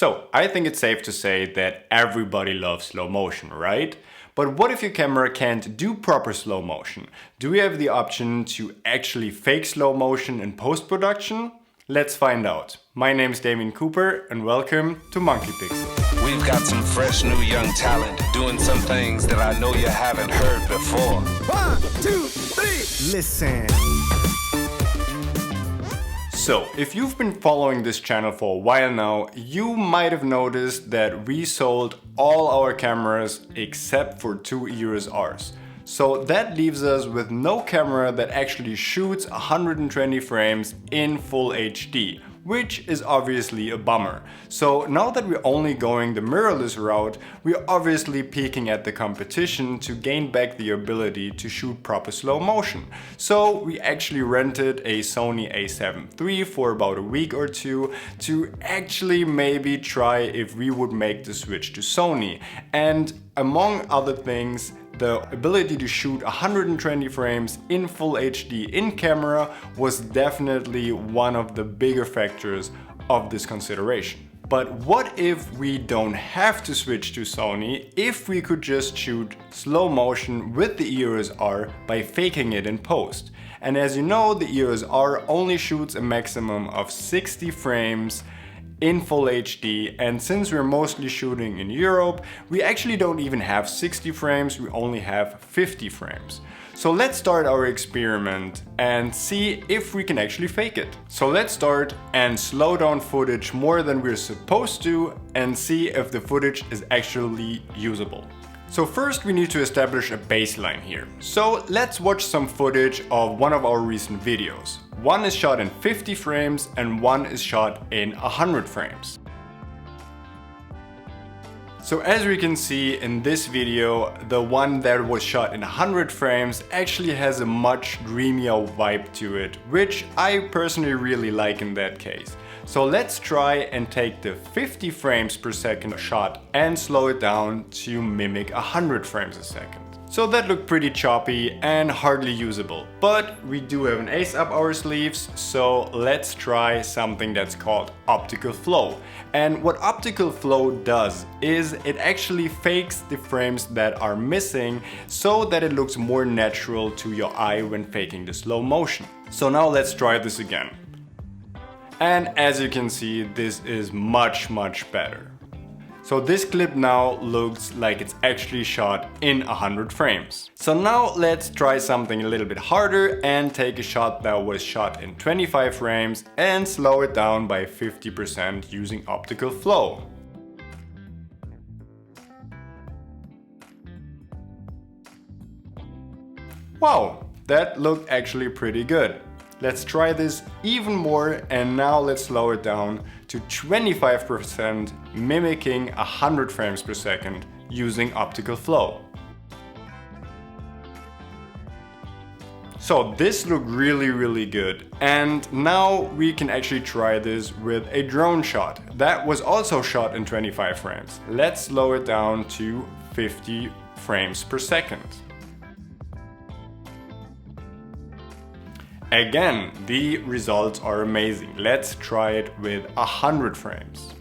So, I think it's safe to say that everybody loves slow motion, right? But what if your camera can't do proper slow motion? Do we have the option to actually fake slow motion in post-production? Let's find out. My name is Damien Cooper and welcome to Monkey Pixel. We've got some fresh new young talent doing some things that I know you haven't heard before. 1, 2, 3, listen. So, if you've been following this channel for a while now, you might have noticed that we sold all our cameras except for 2 EOS-Rs. So that leaves us with no camera that actually shoots 120 frames in full HD, which is obviously a bummer. So now that we're only going the mirrorless route, we're obviously peaking at the competition to gain back the ability to shoot proper slow motion. So we actually rented a Sony a7 III for about a week or two to actually maybe try if we would make the switch to Sony. And among other things, the ability to shoot 120 frames in full HD in camera was definitely one of the bigger factors of this consideration. But what if we don't have to switch to Sony if we could just shoot slow motion with the EOS-R by faking it in post? And as you know, the EOS-R only shoots a maximum of 60 frames in full HD, and since we're mostly shooting in Europe, we actually don't even have 60 frames, we only have 50 frames. So let's start our experiment and see if we can actually fake it. So let's start and slow down footage more than we're supposed to and see if the footage is actually usable. So first we need to establish a baseline here. So let's watch some footage of one of our recent videos. One is shot in 50 frames and one is shot in 100 frames. So as we can see in this video, the one that was shot in 100 frames actually has a much dreamier vibe to it, which I personally really like in that case. So let's try and take the 50 frames per second shot and slow it down to mimic 100 frames a second. So that looked pretty choppy and hardly usable, but we do have an ace up our sleeves, so let's try something that's called Optical Flow. And what Optical Flow does is it actually fakes the frames that are missing so that it looks more natural to your eye when faking the slow motion. So now let's try this again. And as you can see, this is much better. So this clip now looks like it's actually shot in 100 frames. So now let's try something a little bit harder and take a shot that was shot in 25 frames and slow it down by 50% using Optical Flow. Wow, that looked actually pretty good. Let's try this even more and now let's slow it down to 25%, mimicking 100 frames per second using Optical Flow. So this looked really good, and now we can actually try this with a drone shot that was also shot in 25 frames. Let's slow it down to 50 frames per second. Again, the results are amazing. Let's try it with 100 frames.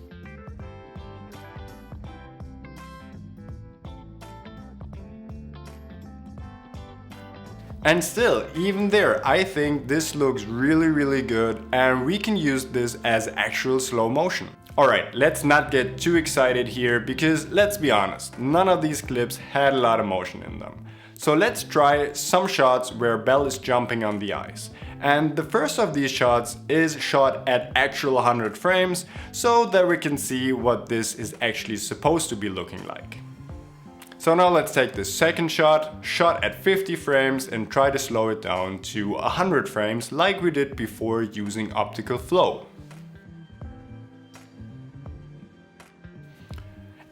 And still, even there, I think this looks really good and we can use this as actual slow motion. Alright, let's not get too excited here because let's be honest, none of these clips had a lot of motion in them. So let's try some shots where Belle is jumping on the ice. And the first of these shots is shot at actual 100 frames so that we can see what this is actually supposed to be looking like. So now let's take the second shot, shot at 50 frames, and try to slow it down to 100 frames like we did before using Optical Flow.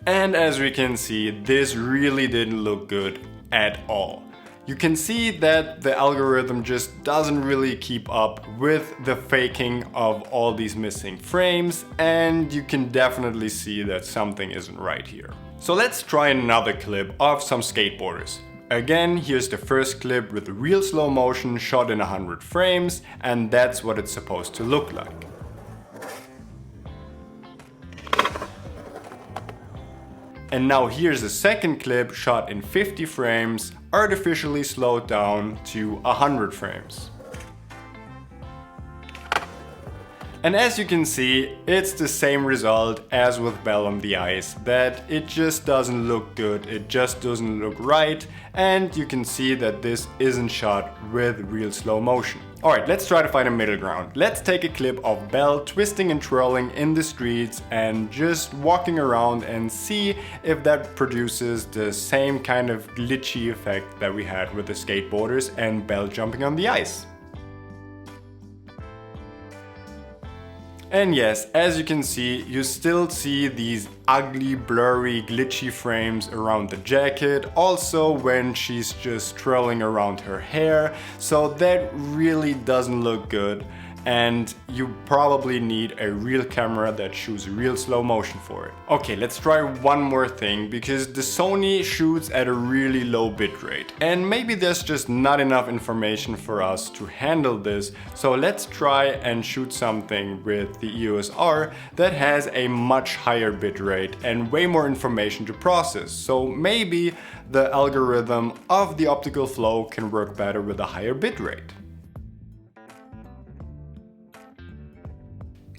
And as we can see, this really didn't look good at all. You can see that the algorithm just doesn't really keep up with the faking of all these missing frames, and you can definitely see that something isn't right here. So let's try another clip of some skateboarders. Again, here's the first clip with real slow motion shot in 100 frames, and that's what it's supposed to look like. And now here's a second clip shot in 50 frames, artificially slowed down to 100 frames. And as you can see, it's the same result as with Belle on the Ice, that it just doesn't look good, it just doesn't look right, and you can see that this isn't shot with real slow motion. Alright, let's try to find a middle ground. Let's take a clip of Belle twisting and twirling in the streets and just walking around and see if that produces the same kind of glitchy effect that we had with the skateboarders and Belle jumping on the ice. And yes, as you can see, you still see these ugly, blurry, glitchy frames around the jacket, also when she's just twirling around her hair, so that really doesn't look good. And you probably need a real camera that shoots real slow motion for it. Okay, let's try one more thing, because the Sony shoots at a really low bitrate. And maybe there's just not enough information for us to handle this. So let's try and shoot something with the EOS R that has a much higher bitrate and way more information to process. So maybe the algorithm of the Optical Flow can work better with a higher bitrate.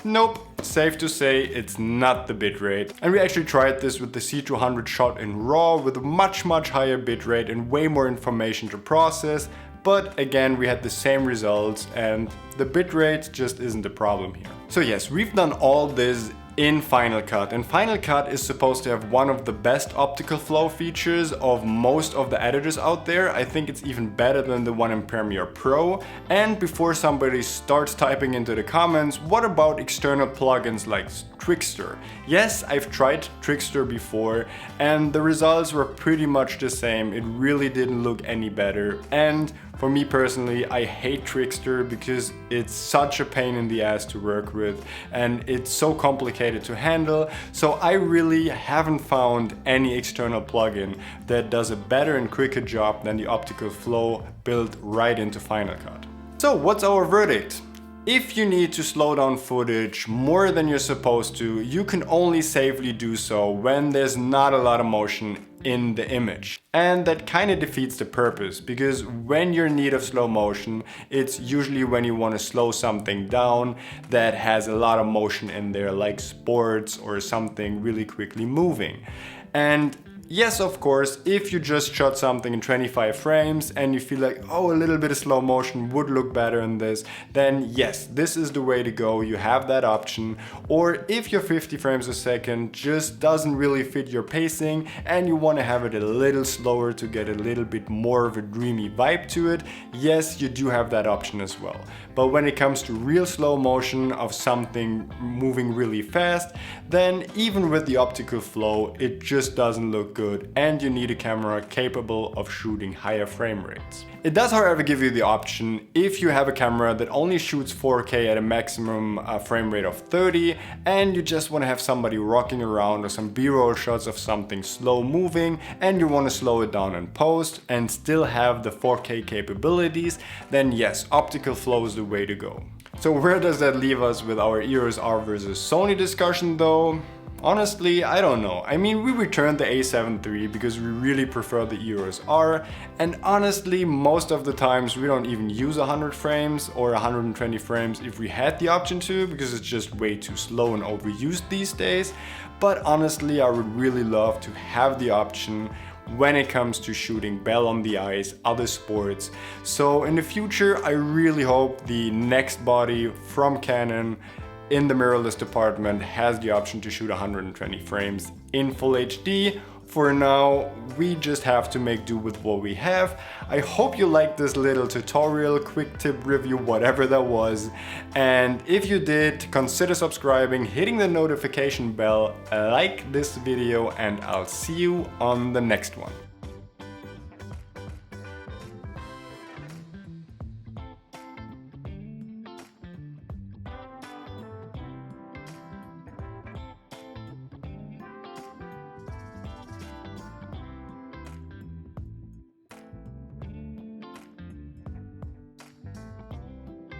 Nope, safe to say it's not the bitrate. And we actually tried this with the C200 shot in RAW with a much higher bitrate and way more information to process. But again, we had the same results and the bitrate just isn't the problem here. So yes, we've done all this in Final Cut, and Final Cut is supposed to have one of the best optical flow features of most of the editors out there. I think it's even better than the one in Premiere Pro. And before somebody starts typing into the comments, what about external plugins like Trickster? Yes, I've tried Trickster before and the results were pretty much the same. It really didn't look any better. And for me personally, I hate Trickster because it's such a pain in the ass to work with and it's so complicated to handle. So I really haven't found any external plugin that does a better and quicker job than the Optical Flow built right into Final Cut. So what's our verdict? If you need to slow down footage more than you're supposed to, you can only safely do so when there's not a lot of motion in the image. And that kind of defeats the purpose, because when you're in need of slow motion, it's usually when you want to slow something down that has a lot of motion in there, like sports or something really quickly moving. And yes, of course, if you just shot something in 25 frames and you feel like, oh, a little bit of slow motion would look better in this, then yes, this is the way to go. You have that option. Or if your 50 frames a second just doesn't really fit your pacing and you want to have it a little slower to get a little bit more of a dreamy vibe to it, yes, you do have that option as well. But when it comes to real slow motion of something moving really fast, then even with the Optical Flow, it just doesn't look good and you need a camera capable of shooting higher frame rates. It does, however, give you the option if you have a camera that only shoots 4K at a maximum frame rate of 30 and you just want to have somebody rocking around or some B-roll shots of something slow moving and you want to slow it down in post and still have the 4K capabilities, then yes, Optical Flow is the way to go. So where does that leave us with our EOS R versus Sony discussion though? Honestly, I don't know. I mean, we returned the A7 III because we really prefer the EOS R, and honestly, most of the times we don't even use 100 frames or 120 frames if we had the option to, because it's just way too slow and overused these days. But honestly, I would really love to have the option when it comes to shooting Belle on the Ice, other sports. So in the future, I really hope the next body from Canon in the mirrorless department has the option to shoot 120 frames in full HD. For now, we just have to make do with what we have. I hope you liked this little tutorial, quick tip review, whatever that was. And if you did, consider subscribing, hitting the notification bell, like this video, and I'll see you on the next one.